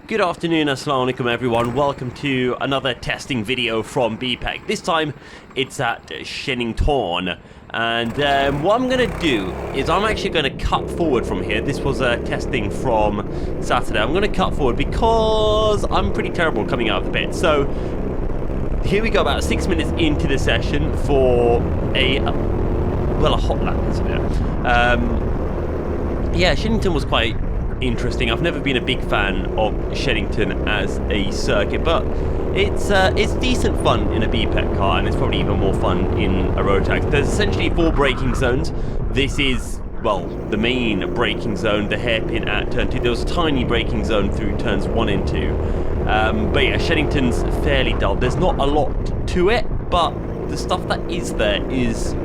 Good afternoon, assalamu alaikum everyone. Welcome to another testing video from BPEC. This time it's at Shenington. And what I'm going to do is I'm actually going to cut forward from here. This was testing from Saturday. I'm going to cut forward because I'm pretty terrible coming out of the pit. So here we go, about 6 minutes into the session for a hot lap, isn't it? Yeah, Shenington was quite interesting. I've never been a big fan of Shenignton as a circuit, but it's decent fun in a BPEC car, and it's probably even more fun in a road track. There's essentially 4 braking zones. This is, well, the main braking zone, the hairpin at turn 2. There was a tiny braking zone through turns 1 and 2. But yeah, Shenington's fairly dull. There's not a lot to it, but the stuff that is there is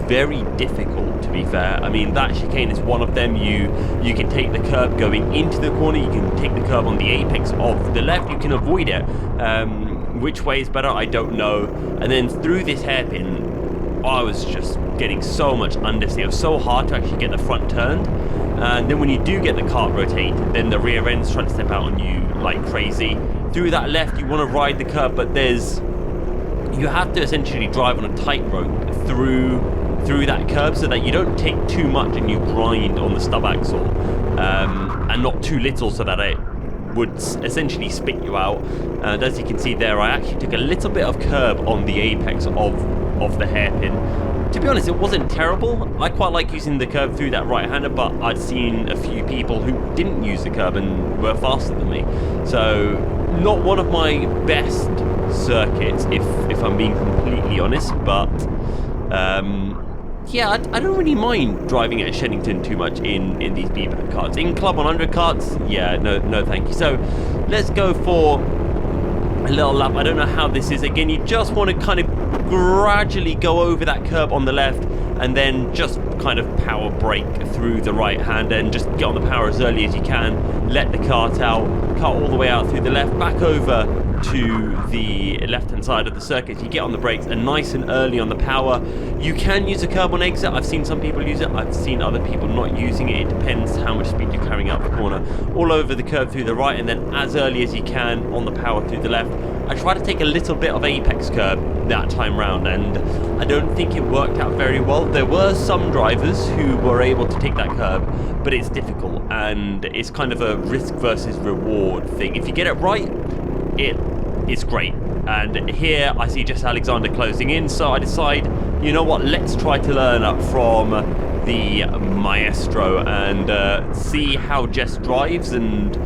very difficult, to be fair. I mean, that chicane is one of them. You can take the curb going into the corner, you can take the curb on the apex of the left, you can avoid it. Which way is better, I don't know. And then through this hairpin, I was just getting so much understeer. It was so hard to actually get the front turned. And then when you do get the cart rotated, then the rear end's trying to step out on you like crazy. Through that left, you want to ride the curb, but you have to essentially drive on a tightrope through that curb so that you don't take too much and you grind on the stub axle, and not too little so that it would essentially spit you out. And as you can see there, I actually took a little bit of curb on the apex of the hairpin. To be honest, it wasn't terrible. I quite like using the curb through that right-hander, but I'd seen a few people who didn't use the curb and were faster than me. So not one of my best circuits, if I'm being completely honest, but yeah, I don't really mind driving at Shenington too much in these BPEC carts. In Club 100 carts, yeah, no thank you. So let's go for a little lap. I don't know how this is. Again, you just want to kind of gradually go over that curb on the left and then just kind of power brake through the right hand and just get on the power as early as you can. Let the cart out, cut all the way out through the left, back over to the left-hand side of the circuit. You get on the brakes and nice and early on the power. You can use a curb on exit. I've seen some people use it. I've seen other people not using it. It depends how much speed you're carrying out the corner. All over the curb through the right, and then as early as you can on the power through the left. I tried to take a little bit of apex curb that time round, and I don't think it worked out very well. There were some drivers who were able to take that curb, but it's difficult, and it's kind of a risk versus reward thing. If you get it right, it's great. And here I see Jess Alexander closing in, so I decide, you know what, let's try to learn up from the maestro and see how Jess drives and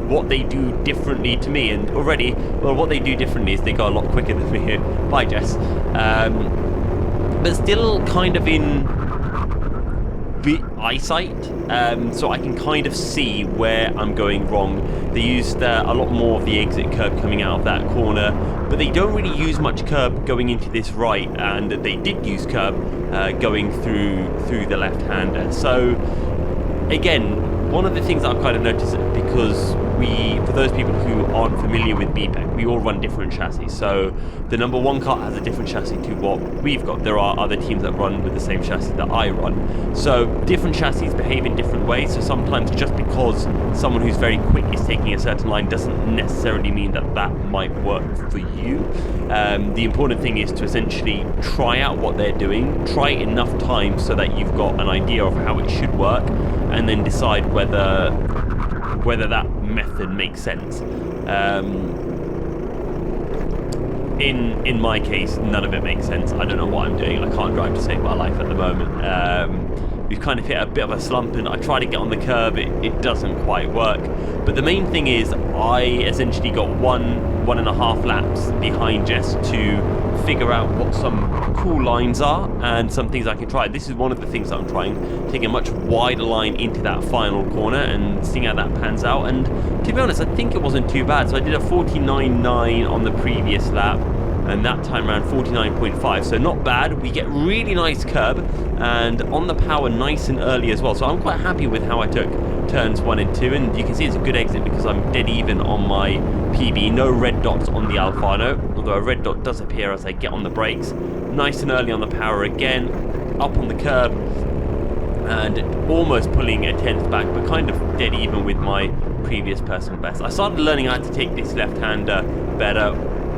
what they do differently to me. And already, well, what they do differently is they go a lot quicker than me here. Bye, Jess. But still kind of in eyesight, so I can kind of see where I'm going wrong. They used a lot more of the exit curb coming out of that corner, but they don't really use much curb going into this right, and they did use curb going through the left-hander. So again, one of the things that I've kind of noticed, because for those people who aren't familiar with BPEC, we all run different chassis. So the number 1 car has a different chassis to what we've got. There are other teams that run with the same chassis that I run. So different chassis behave in different ways. So sometimes just because someone who's very quick is taking a certain line doesn't necessarily mean that that might work for you. The important thing is to essentially try out what they're doing, try it enough times so that you've got an idea of how it should work, and then decide whether that method makes sense. In my case, none of it makes sense. I don't know what I'm doing. I can't drive to save my life at the moment. We've kind of hit a bit of a slump, and I try to get on the curb. It doesn't quite work. But the main thing is I essentially got 1.5 laps behind Jess to figure out what some cool lines are and some things I can try. This is one of the things that I'm trying, taking a much wider line into that final corner and seeing how that pans out. And to be honest, I think it wasn't too bad. So I did a 49.9 on the previous lap, and that time around 49.5, so not bad. We get really nice curb and on the power nice and early as well, so I'm quite happy with how I took turns 1 and 2, and you can see it's a good exit because I'm dead even on my PB. No red dots on the Alfano, although a red dot does appear as I get on the brakes. Nice and early on the power again, up on the curb, and almost pulling a 10th back, but kind of dead even with my previous personal best. I started learning how to take this left-hander better.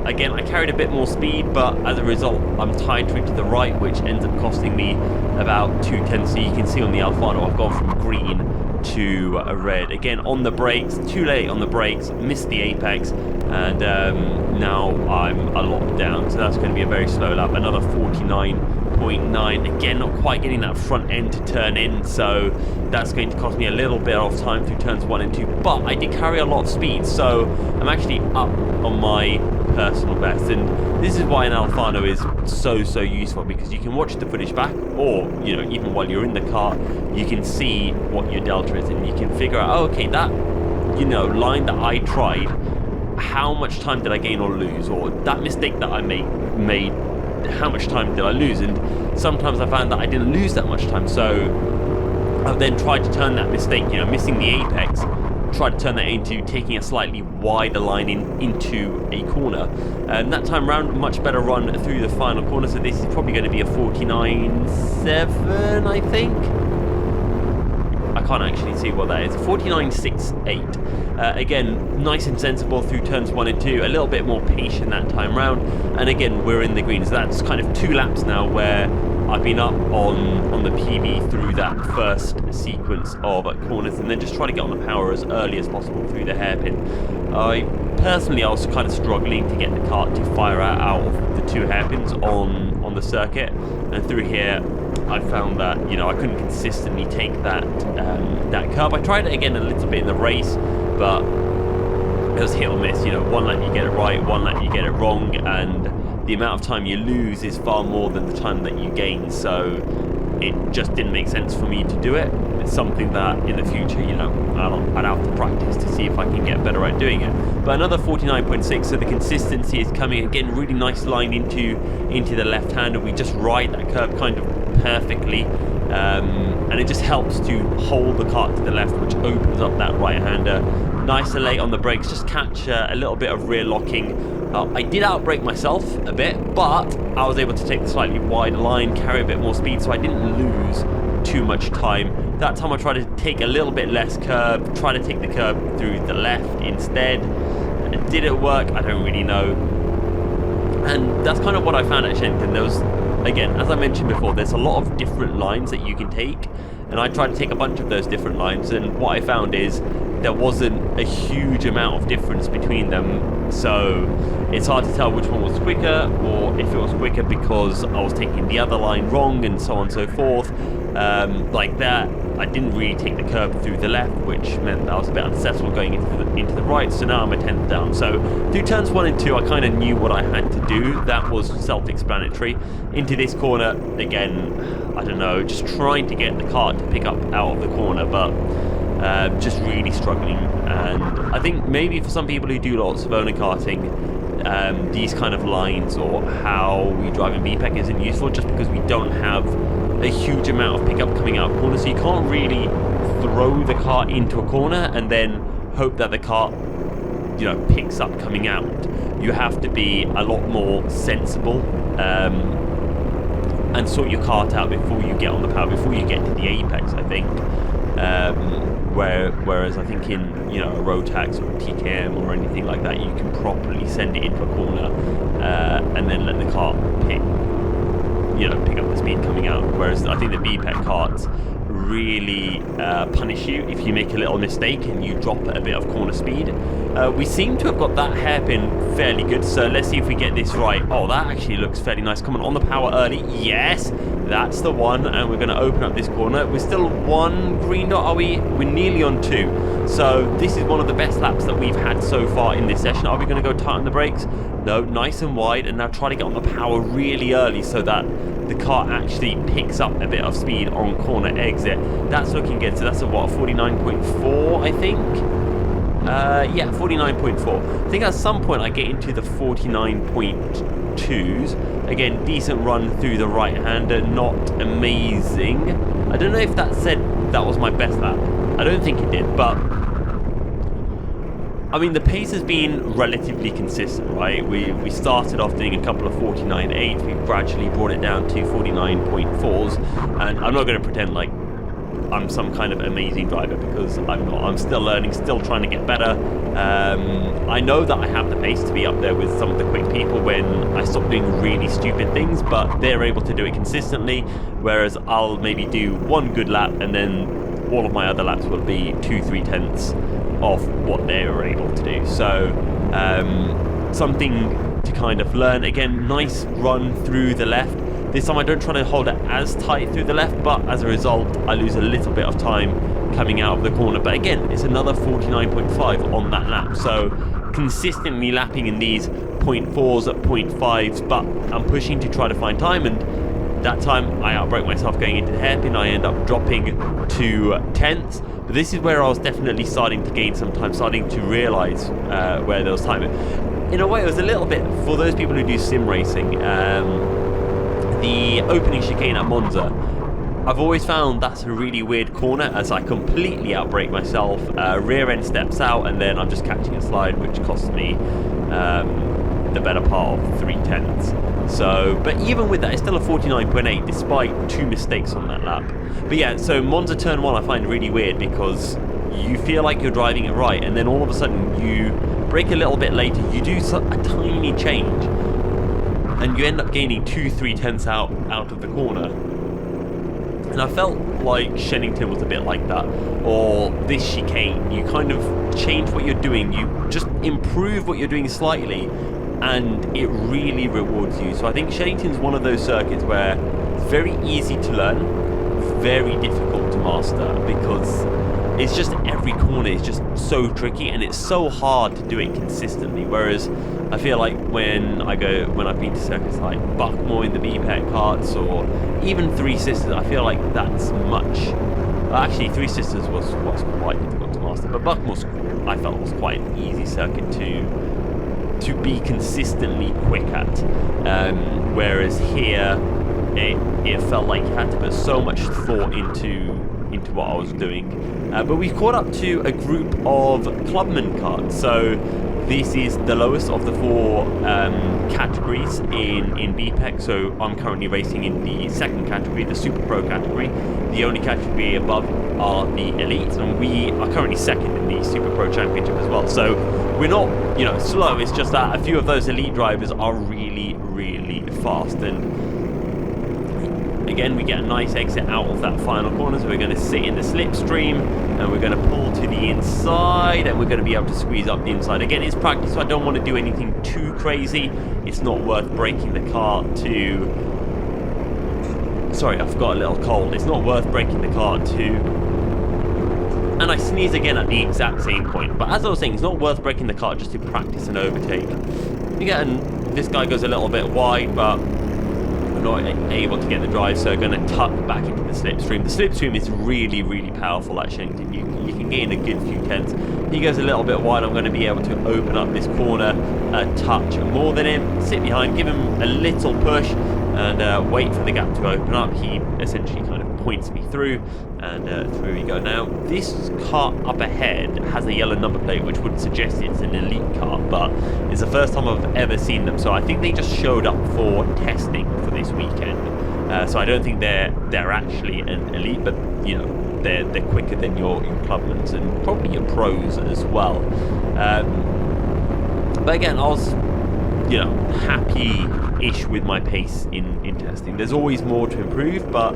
Again, I carried a bit more speed, but as a result, I'm tighter to the right, which ends up costing me about 2 tenths. So you can see on the Alfano, I've gone from green to red. Again, on the brakes, too late on the brakes, missed the apex, and now I'm a lot down. So that's going to be a very slow lap. Another 49.9. Again, not quite getting that front end to turn in, so that's going to cost me a little bit of time through turns 1 and 2. But I did carry a lot of speed, so I'm actually up on my personal best, and this is why an Alfano is so useful, because you can watch the footage back, or even while you're in the car, you can see what your delta is, and you can figure out, oh, okay, that line that I tried, how much time did I gain or lose, or that mistake that I made, how much time did I lose? And sometimes I found that I didn't lose that much time, so I've then tried to turn that mistake, missing the apex, try to turn that into taking a slightly wider line into a corner, and that time round much better run through the final corner. So this is probably going to be a 49.7, I think. I can't actually see what that is. 49.68. Again, nice and sensible through turns 1 and 2, a little bit more patient that time round, and again we're in the green. So that's kind of 2 laps now where I've been up on the PB through that first sequence of corners, and then just try to get on the power as early as possible through the hairpin. I was kind of struggling to get the kart to fire out of the 2 hairpins on the circuit, and through here I found that I couldn't consistently take that curb. I tried it again a little bit in the race, but it was hit or miss. One lap you get it right, one lap you get it wrong, and the amount of time you lose is far more than the time that you gain, so it just didn't make sense for me to do it. It's something that in the future, I'd have to practice to see if I can get better at doing it. But another 49.6, so the consistency is coming. Again, really nice line into the left hand, and we just ride that curve kind of perfectly, and it just helps to hold the kart to the left, which opens up that right-hander. Nice and late on the brakes, just catch a little bit of rear locking. I did outbrake myself a bit, but I was able to take the slightly wider line, carry a bit more speed, so I didn't lose too much time. That time I tried to take a little bit less curb, try to take the curb through the left instead. Did it work? I don't really know. And that's kind of what I found at Shenington. There was, again, as I mentioned before, there's a lot of different lines that you can take, and I tried to take a bunch of those different lines, and what I found is there wasn't a huge amount of difference between them, so it's hard to tell which one was quicker, or if it was quicker because I was taking the other line wrong, and so on and so forth. Like that, I didn't really take the curb through the left, which meant that I was a bit unsettled going into the right, so now I'm a 10th down. So through turns 1 and 2, I kind of knew what I had to do. That was self-explanatory. Into this corner, again, I don't know, just trying to get the kart to pick up out of the corner, but just really struggling. And I think maybe for some people who do lots of owner karting, these kind of lines or how we drive in BPEC isn't useful, just because we don't have a huge amount of pickup coming out of corners, so you can't really throw the car into a corner and then hope that the car picks up coming out. You have to be a lot more sensible and sort your kart out before you get on the power, before you get to the apex, I think. Whereas I think in a Rotax or a TKM or anything like that, you can properly send it into a corner and then let the car pick up the speed coming out. Whereas I think the BPEC karts really punish you if you make a little mistake and you drop a bit of corner speed. We seem to have got that hairpin fairly good, so let's see if we get this right. Oh, that actually looks fairly nice. Come on the power early. Yes, that's the one, and we're going to open up this corner. We're still 1 green dot, are we? We're nearly on 2. So this is one of the best laps that we've had so far in this session. Are we going to go tight on the brakes? No, nice and wide, and now try to get on the power really early so that the car actually picks up a bit of speed on corner exit. That's looking good. So that's a 49.4, I think. Yeah, 49.4. I think at some point I get into the 49.2s. Again, decent run through the right-hander, not amazing. I don't know if that said that was my best lap. I don't think it did, but I mean, the pace has been relatively consistent, right? We started off doing a couple of 49.8s. We've gradually brought it down to 49.4s, and I'm not going to pretend like I'm some kind of amazing driver, because I'm not. I'm still learning, still trying to get better. I know that I have the pace to be up there with some of the quick people when I stop doing really stupid things, but they're able to do it consistently, whereas I'll maybe do one good lap and then all of my other laps will be 2-3 tenths of what they were able to do. So something to kind of learn. Again, nice run through the left. This time I don't try to hold it as tight through the left, but as a result I lose a little bit of time coming out of the corner. But again, it's another 49.5 on that lap, so consistently lapping in these 0.4s at 0.5s, but I'm pushing to try to find time, and that time I outbreak myself going into the hairpin. I end up dropping to tenths, but this is where I was definitely starting to gain some time, starting to realise where there was time. In a way, it was a little bit, for those people who do sim racing, the opening chicane at Monza, I've always found that's a really weird corner, as I completely outbrake myself, rear end steps out, and then I'm just catching a slide, which costs me the better part of 3 tenths. So, but even with that, it's still a 49.8 despite 2 mistakes on that lap. But yeah, so Monza turn 1 I find really weird, because you feel like you're driving it right, and then all of a sudden you brake a little bit later, you do a tiny change, and you end up gaining 2-3 tenths out of the corner. And I felt like Shenington was a bit like that, or this chicane. You kind of change what you're doing, you just improve what you're doing slightly, and it really rewards you. So I think Shenington's one of those circuits where it's very easy to learn, very difficult to master, because it's just every corner is just so tricky, and it's so hard to do it consistently. Whereas I feel like when I've been to circuits like Buckmore in the BPEC karts, or even Three Sisters, I feel like that's much. Actually, Three Sisters was quite difficult to master, but Buckmore's I felt was quite an easy circuit to be consistently quick at. Whereas here, it felt like you had to put so much thought into what I was doing. But we've caught up to a group of clubman karts. So this is the lowest of the 4 categories in BPEC. So I'm currently racing in the 2nd category, the Super Pro category. The only category above are the elites, and we are currently 2nd in the Super Pro Championship as well. So we're not, slow. It's just that a few of those elite drivers are really, really fast. And again, we get a nice exit out of that final corner, so we're going to sit in the slipstream, and we're going to pull to the inside, and we're going to be able to squeeze up the inside. Again, it's practice, so I don't want to do anything too crazy. It's not worth breaking the car to... Sorry, I've got a little cold. It's not worth breaking the car to... And I sneeze again at the exact same point. But as I was saying, it's not worth breaking the car just to practice an overtake. Again, this guy goes a little bit wide, but not able to get the drive, so going to tuck back into the slipstream. The slipstream is really, really powerful at Shenington. You can gain a good few tenths. He goes a little bit wide. I'm going to be able to open up this corner a touch more than him, sit behind, give him a little push, and wait for the gap to open up. He essentially kind of points me through, and through we go. Now, this car up ahead has a yellow number plate, which would suggest it's an elite car, but it's the first time I've ever seen them, so I think they just showed up for testing for this weekend. So I don't think they're actually an elite, but they're quicker than your clubmans and probably your pros as well. But again, I was happy-ish with my pace in testing. There's always more to improve, but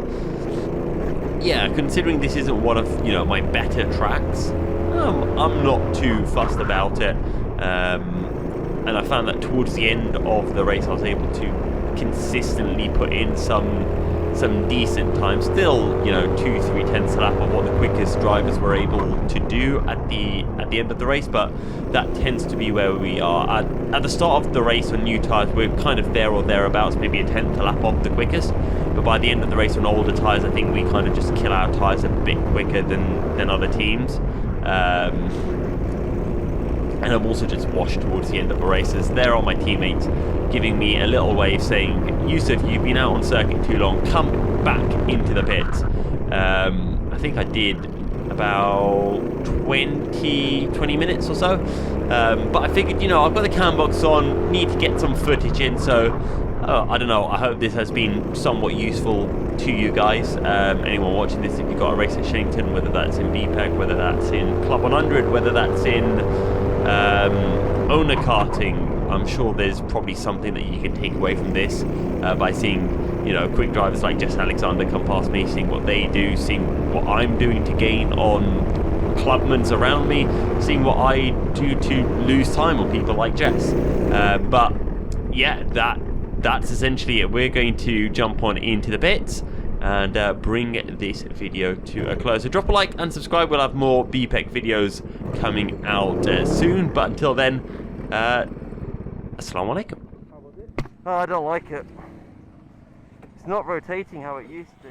yeah, considering this isn't one of my better tracks, I'm not too fussed about it. And I found that towards the end of the race I was able to consistently put in some decent time. Still 2-3 tenths a lap of what the quickest drivers were able to do at the end of the race, but that tends to be where we are at the start of the race. On new tyres we're kind of there or thereabouts, maybe a tenth a lap of the quickest, but by the end of the race on older tyres I think we kind of just kill our tyres a bit quicker than other teams. And I'm also just washed towards the end of the races. There are my teammates giving me a little wave saying, Yusuf, you've been out on circuit too long, come back into the pits. I think I did about 20 minutes or so. But I figured, I've got the cam box on, need to get some footage in, so I don't know, I hope this has been somewhat useful to you guys. Anyone watching this, if you've got a race at Shenington, whether that's in BPEC, whether that's in Club 100, whether that's in owner karting, I'm sure there's probably something that you can take away from this by seeing, you know, quick drivers like Jess Alexander come past me, seeing what they do, seeing what I'm doing to gain on clubmans around me, seeing what I do to lose time on people like Jess. But yeah, that's essentially it. We're going to jump on into the bits and bring this video to a close. So drop a like and subscribe. We'll have more BPEC videos coming out soon, but until then, Assalamu alaikum. Oh, I don't like it. It's not rotating how it used to.